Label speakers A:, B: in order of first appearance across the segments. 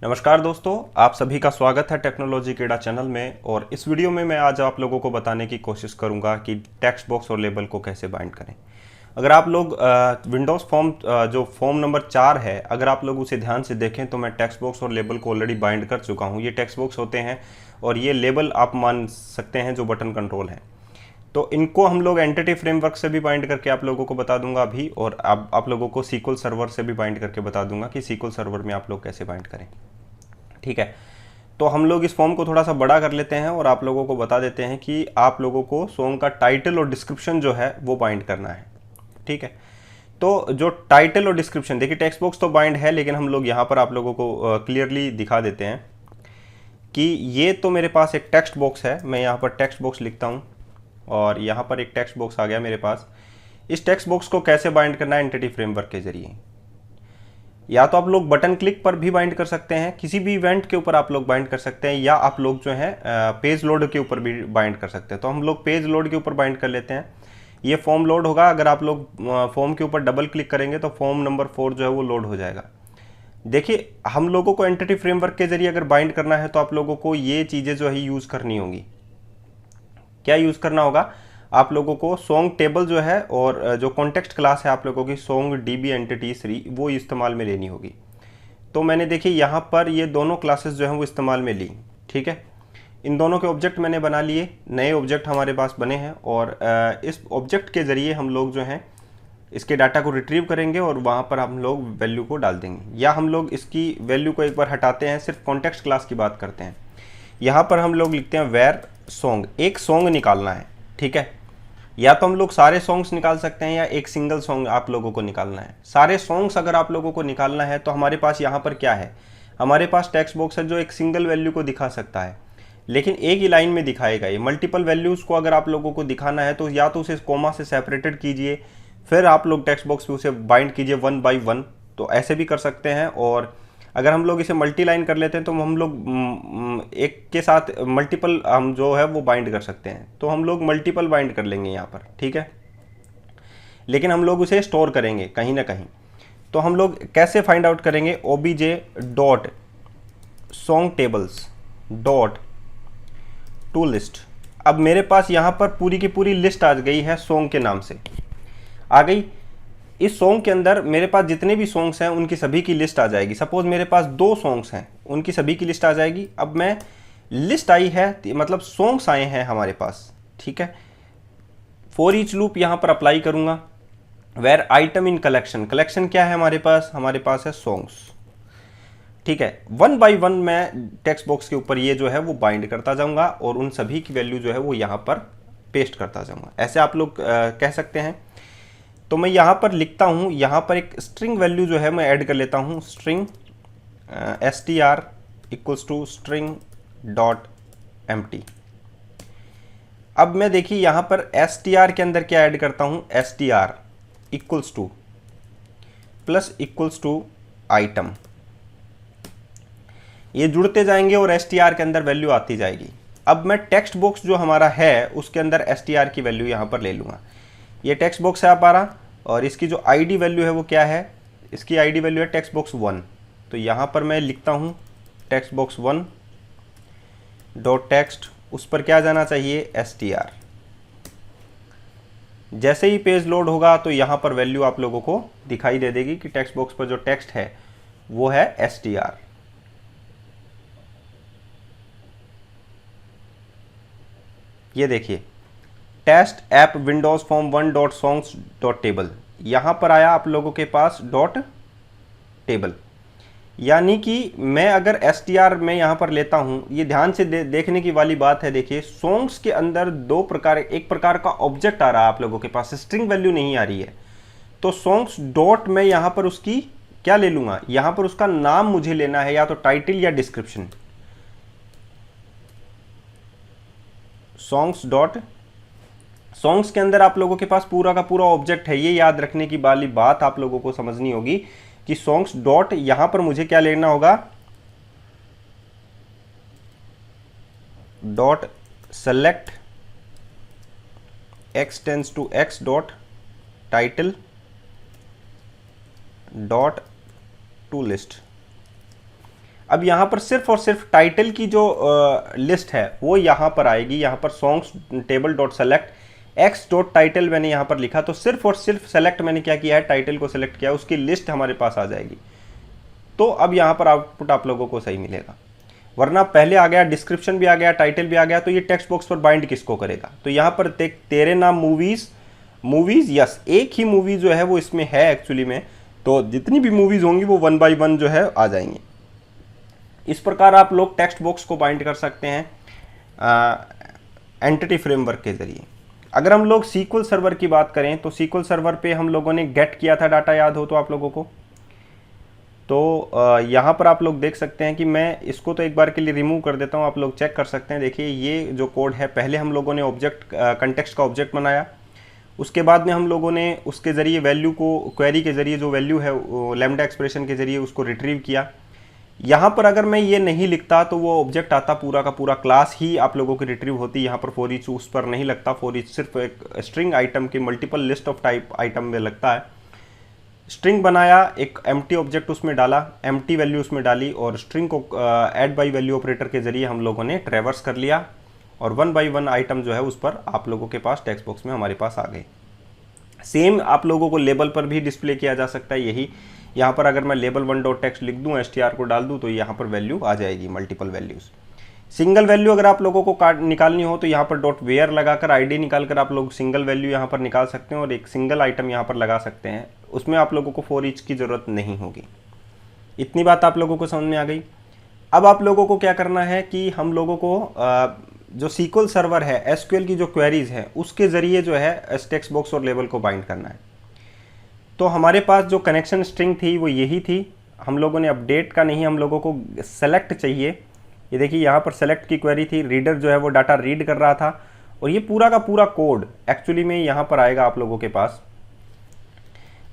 A: नमस्कार दोस्तों, आप सभी का स्वागत है टेक्नोलॉजी केड़ा चैनल में। और इस वीडियो में मैं आज आप लोगों को बताने की कोशिश करूंगा कि टेक्स्ट बॉक्स और लेबल को कैसे बाइंड करें। अगर आप लोग विंडोज़ फॉर्म जो फॉर्म नंबर 4 है, अगर आप लोग उसे ध्यान से देखें तो मैं टेक्स्ट बॉक्स और लेबल को ऑलरेडी बाइंड कर चुका हूँ। ये टेक्स्ट बॉक्स होते हैं और ये लेबल आप मान सकते हैं जो बटन कंट्रोल है। तो इनको हम लोग एंटिटी फ्रेमवर्क से भी बाइंड करके आप लोगों को बता दूंगा अभी, और आप लोगों को सीक्वल सर्वर से भी बाइंड करके बता दूंगा कि सीक्वल सर्वर में आप लोग कैसे बाइंड करें। ठीक है, तो हम लोग इस फॉर्म को थोड़ा सा बड़ा कर लेते हैं और आप लोगों को बता देते हैं कि आप लोगों को सॉन्ग का टाइटल और डिस्क्रिप्शन जो है वो बाइंड करना है। ठीक है, तो जो टाइटल और डिस्क्रिप्शन, देखिए टेक्स्ट बॉक्स तो बाइंड है, लेकिन हम लोग यहाँ पर आप लोगों को क्लियरली दिखा देते हैं कि ये तो मेरे पास एक टेक्स्ट बॉक्स है। मैं यहाँ पर टेक्स्ट बॉक्स लिखता हूँ और यहाँ पर एक टेक्स्ट बॉक्स आ गया मेरे पास। इस टेक्स्ट बॉक्स को कैसे बाइंड करना है? एंटिटी फ्रेमवर्क के जरिए। या तो आप लोग बटन क्लिक पर भी बाइंड कर सकते हैं, किसी भी इवेंट के ऊपर आप लोग बाइंड कर सकते हैं, या आप लोग जो है पेज लोड के ऊपर भी बाइंड कर सकते हैं। तो हम लोग पेज लोड के ऊपर बाइंड कर लेते हैं। ये फॉर्म लोड होगा, अगर आप लोग फॉर्म के ऊपर डबल क्लिक करेंगे तो फॉर्म नंबर 4 जो है वो लोड हो जाएगा। देखिए, हम लोगों को एंटिटी फ्रेमवर्क के जरिए अगर बाइंड करना है तो आप लोगों को ये चीज़ें जो है यूज़ करनी होंगी। क्या यूज़ करना होगा? आप लोगों को सॉन्ग टेबल जो है और जो कॉन्टेक्स्ट क्लास है आप लोगों की सॉन्ग डीबी एंटिटी 3 वो इस्तेमाल में लेनी होगी। तो मैंने देखिए यहाँ पर ये दोनों क्लासेस जो हैं वो इस्तेमाल में ली। ठीक है, इन दोनों के ऑब्जेक्ट मैंने बना लिए, नए ऑब्जेक्ट हमारे पास बने हैं और इस ऑब्जेक्ट के ज़रिए हम लोग जो हैं इसके डाटा को रिट्रीव करेंगे और वहाँ पर हम लोग वैल्यू को डाल देंगे, या हम लोग इसकी वैल्यू को एक बार हटाते हैं, सिर्फ कॉन्टेक्स्ट क्लास की बात करते हैं। यहाँ पर हम लोग लिखते हैं वेर सॉन्ग, एक सॉन्ग निकालना है। ठीक है, या तो हम लोग सारे सॉन्ग्स निकाल सकते हैं या एक सिंगल सॉन्ग आप लोगों को निकालना है। सारे सॉन्ग्स अगर आप लोगों को निकालना है तो हमारे पास यहाँ पर क्या है? हमारे पास टेक्स्ट बॉक्स है जो एक सिंगल वैल्यू को दिखा सकता है, लेकिन एक ही लाइन में दिखाएगा। ये मल्टीपल वैल्यूज़ को अगर आप लोगों को दिखाना है तो या तो उसे कोमा से सेपरेटेड कीजिए, फिर आप लोग टेक्स्ट बॉक्स में उसे बाइंड कीजिए 1 बाई 1। तो ऐसे भी कर सकते हैं। और अगर हम लोग इसे मल्टी लाइन कर लेते हैं तो हम लोग एक के साथ मल्टीपल हम जो है वो बाइंड कर सकते हैं। तो हम लोग मल्टीपल बाइंड कर लेंगे यहाँ पर। ठीक है, लेकिन हम लोग उसे स्टोर करेंगे कहीं ना कहीं। तो हम लोग कैसे फाइंड आउट करेंगे? obj dot song tables dot to list. अब मेरे पास यहाँ पर पूरी की पूरी लिस्ट आ गई है, सॉन्ग के नाम से आ गई। इस सॉन्ग के अंदर मेरे पास जितने भी सॉन्ग्स हैं उनकी सभी की लिस्ट आ जाएगी। सपोज मेरे पास 2 सॉन्ग्स हैं, उनकी सभी की लिस्ट आ जाएगी। अब मैं लिस्ट आई है मतलब सॉन्ग्स आए हैं हमारे पास। ठीक है, फॉर ईच लूप यहाँ पर अप्लाई करूँगा। Where item in collection, collection क्या है हमारे पास? हमारे पास है सॉन्ग्स। ठीक है, 1 बाई 1 मैं टेक्स्ट बॉक्स के ऊपर ये जो है वो बाइंड करता जाऊँगा और उन सभी की वैल्यू जो है वो यहाँ पर पेस्ट करता जाऊँगा। ऐसे आप लोग कह सकते हैं। तो मैं यहाँ पर लिखता हूँ, यहाँ पर एक स्ट्रिंग वैल्यू जो है मैं ऐड कर लेता हूँ, string str equals to string dot empty. अब मैं देखिए यहाँ पर str के अंदर क्या ऐड करता हूँ? str equals to plus equals to item. ये जुड़ते जाएंगे और str के अंदर वैल्यू आती जाएगी। अब मैं टेक्स्ट बॉक्स जो हमारा है उसके अंदर str की वैल्यू यहाँ पर ले लूँगा। ये टेक्स्ट बॉक्स है हमारा और इसकी जो आईडी वैल्यू है वो क्या है? इसकी आईडी वैल्यू है टेक्स्ट बॉक्स 1। तो यहाँ पर मैं लिखता हूँ टेक्स्ट बॉक्स 1 डॉट टेक्स्ट, उस पर क्या जाना चाहिए? str। जैसे ही पेज लोड होगा तो यहाँ पर वैल्यू आप लोगों को दिखाई दे देगी कि टेक्स्ट बॉक्स पर जो टेक्स्ट है वो है str। ये देखिए, test app windows form 1 dot songs dot table, यहाँ पर आया आप लोगों के पास डॉट टेबल। यानी कि मैं अगर str में यहाँ पर लेता हूँ, ये ध्यान से देखने की वाली बात है। देखिए, सॉन्ग्स के अंदर 2 प्रकार, एक प्रकार का ऑब्जेक्ट आ रहा है आप लोगों के पास, स्ट्रिंग वैल्यू नहीं आ रही है। तो सॉन्ग्स डॉट में यहाँ पर उसकी क्या ले लूँगा? यहाँ पर उसका नाम मुझे लेना है, या तो टाइटल या डिस्क्रिप्शन। सॉन्ग्स डॉट, सॉन्ग्स के अंदर आप लोगों के पास पूरा का पूरा ऑब्जेक्ट है। ये याद रखने की वाली बात आप लोगों को समझनी होगी कि सॉन्ग्स डॉट यहां पर मुझे क्या लेना होगा? Dot select x tens to x dot title dot to list. अब यहाँ पर सिर्फ और सिर्फ टाइटल की जो लिस्ट है वो यहाँ पर आएगी। यहाँ पर songs table dot select x dot title मैंने यहाँ पर लिखा, तो सिर्फ और सिर्फ सेलेक्ट मैंने क्या किया है, टाइटल को सेलेक्ट किया, उसकी लिस्ट हमारे पास आ जाएगी। तो अब यहाँ पर आउटपुट आप लोगों को सही मिलेगा। वरना पहले आ गया, डिस्क्रिप्शन भी आ गया, टाइटल भी आ गया, तो ये टेक्स्ट बॉक्स पर बाइंड किसको करेगा। तो यहाँ पर देख, तेरे नाम मूवीज यस, एक ही मूवी जो है वो इसमें है एक्चुअली में, तो जितनी भी मूवीज होंगी वो 1 बाय 1 जो है आ जाएंगी। इस प्रकार आप लोग टेक्स्ट बॉक्स को बाइंड कर सकते हैं एंटिटी फ्रेमवर्क के जरिए। अगर हम लोग सीक्वल सर्वर की बात करें तो सीक्वल सर्वर पे हम लोगों ने गेट किया था डाटा, याद हो तो आप लोगों को। तो यहाँ पर आप लोग देख सकते हैं कि मैं इसको तो एक बार के लिए रिमूव कर देता हूँ, आप लोग चेक कर सकते हैं। देखिए ये जो कोड है, पहले हम लोगों ने ऑब्जेक्ट कंटेक्स्ट का ऑब्जेक्ट बनाया, उसके बाद में हम लोगों ने उसके ज़रिए वैल्यू को क्वेरी के ज़रिए जो वैल्यू है लैम्डा एक्सप्रेशन के ज़रिए उसको रिट्रीव किया। यहाँ पर अगर मैं ये नहीं लिखता तो वो ऑब्जेक्ट आता, पूरा का पूरा क्लास ही आप लोगों की रिट्रीव होती। यहाँ पर फॉर ईच उस पर नहीं लगता, फॉर ईच सिर्फ एक स्ट्रिंग आइटम की multiple list of type item में लगता है। स्ट्रिंग बनाया, एक एम्प्टी ऑब्जेक्ट उसमें डाला, एम्प्टी वैल्यू उसमें डाली, और स्ट्रिंग को ऐड बाई वैल्यू ऑपरेटर के जरिए हम लोगों ने ट्रैवर्स कर लिया, और 1 बाई 1 आइटम जो है उस पर आप लोगों के पास टेक्स्ट बॉक्स में हमारे पास आ गए। सेम आप लोगों को लेबल पर भी डिस्प्ले किया जा सकता है। यही यहाँ पर अगर मैं लेबल 1 डॉट टेक्स्ट लिख दूँ, str को डाल दूँ, तो यहाँ पर वैल्यू आ जाएगी, मल्टीपल वैल्यूज़। सिंगल वैल्यू अगर आप लोगों को निकालनी हो तो यहाँ पर डॉट वेयर लगाकर आईडी निकालकर आप लोग सिंगल वैल्यू यहाँ पर निकाल सकते हैं और एक सिंगल आइटम यहाँ पर लगा सकते हैं। उसमें आप लोगों को फॉर ईच की ज़रूरत नहीं होगी। इतनी बात आप लोगों को समझ में आ गई। अब आप लोगों को क्या करना है कि हम लोगों को जो सीक्वल सर्वर है, एसक्यूएल की जो क्वेरीज है, उसके ज़रिए जो है टेक्स्ट बॉक्स और लेबल को बाइंड करना है। तो हमारे पास जो कनेक्शन स्ट्रिंग थी वो यही थी। हम लोगों ने अपडेट का नहीं, हम लोगों को सेलेक्ट चाहिए। ये देखिए यहाँ पर सेलेक्ट की क्वेरी थी, रीडर जो है वो डाटा रीड कर रहा था, और ये पूरा का पूरा कोड एक्चुअली में यहाँ पर आएगा आप लोगों के पास।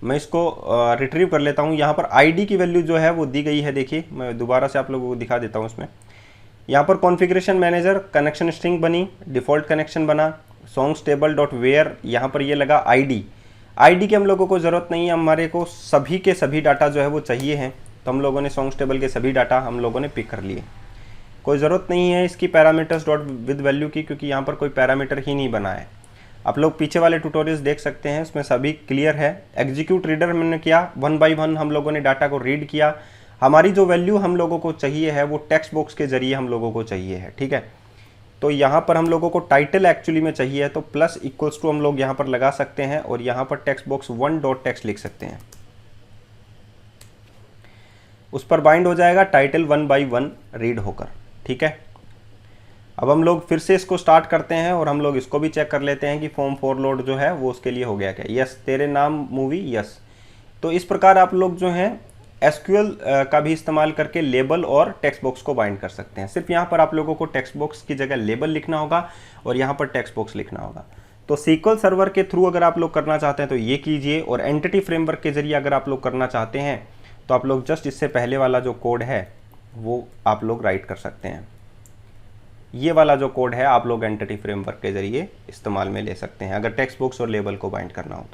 A: मैं इसको रिट्रीव कर लेता हूँ। यहाँ पर आईडी की वैल्यू जो है वो दी गई है, देखिए मैं दोबारा से आप लोगों को दिखा देता हूँ। इसमें यहाँ पर कॉन्फ़िगरेशन मैनेजर कनेक्शन स्ट्रिंग बनी, डिफ़ॉल्ट कनेक्शन बना, सॉन्ग्स टेबल डॉट वेयर, यहाँ पर ये लगा आईडी की हम लोगों को ज़रूरत नहीं है, हमारे को सभी के सभी डाटा जो है वो चाहिए हैं, तो हम लोगों ने सॉन्ग्स टेबल के सभी डाटा हम लोगों ने पिक कर लिए। कोई ज़रूरत नहीं है इसकी पैरामीटर्स डॉट विद वैल्यू की, क्योंकि यहाँ पर कोई पैरामीटर ही नहीं बना है। आप लोग पीछे वाले ट्यूटोरियल्स देख सकते हैं, उसमें सभी क्लियर है। एग्जीक्यूट रीडर मैंने किया, 1 बाई 1 हम लोगों ने डाटा को रीड किया। हमारी जो वैल्यू हम लोगों को चाहिए है वो टेक्स्ट बॉक्स के जरिए हम लोगों को चाहिए है, ठीक है। तो यहाँ पर हम लोगों को टाइटल एक्चुअली में चाहिए है, तो प्लस इक्वल्स टू हम लोग यहाँ पर लगा सकते हैं, और यहाँ पर टेक्स्ट बॉक्स 1 डॉट टेक्स्ट लिख सकते हैं। उस पर बाइंड हो जाएगा टाइटल 1 बाई 1 रीड होकर, ठीक है। अब हम लोग फिर से इसको स्टार्ट करते हैं और हम लोग इसको भी चेक कर लेते हैं कि फॉर्म फॉर लोड जो है वो उसके लिए हो गया क्या। यस, तेरे नाम मूवी, यस। तो इस प्रकार आप लोग जो हैं एसक्यूएल का भी इस्तेमाल करके लेबल और टेक्स्ट बॉक्स को बाइंड कर सकते हैं। सिर्फ यहाँ पर आप लोगों को टेक्स्ट बॉक्स की जगह लेबल लिखना होगा और यहाँ पर टेक्स्ट बॉक्स लिखना होगा। तो सीक्वल सर्वर के थ्रू अगर आप लोग करना चाहते हैं तो ये कीजिए, और एंटिटी फ्रेमवर्क के जरिए अगर आप लोग करना चाहते हैं तो आप लोग जस्ट इससे पहले वाला जो कोड है वो आप लोग राइट कर सकते हैं। ये वाला जो कोड है आप लोग एंटिटी फ्रेमवर्क के जरिए इस्तेमाल में ले सकते हैं अगर टेक्स्ट बॉक्स और लेबल को बाइंड करना हो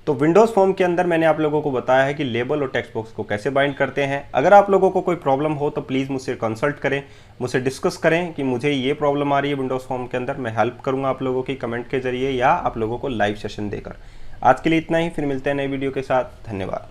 A: तो विंडोज़ फॉर्म के अंदर मैंने आप लोगों को बताया है कि लेबल और टेक्स्ट बॉक्स को कैसे बाइंड करते हैं। अगर आप लोगों को कोई प्रॉब्लम हो तो प्लीज़ मुझसे कंसल्ट करें, मुझसे डिस्कस करें कि मुझे ये प्रॉब्लम आ रही है विंडोज़ फॉर्म के अंदर। मैं हेल्प करूंगा आप लोगों की कमेंट के जरिए या आप लोगों को लाइव सेशन देकर। आज के लिए इतना ही, फिर मिलते हैं नई वीडियो के साथ। धन्यवाद।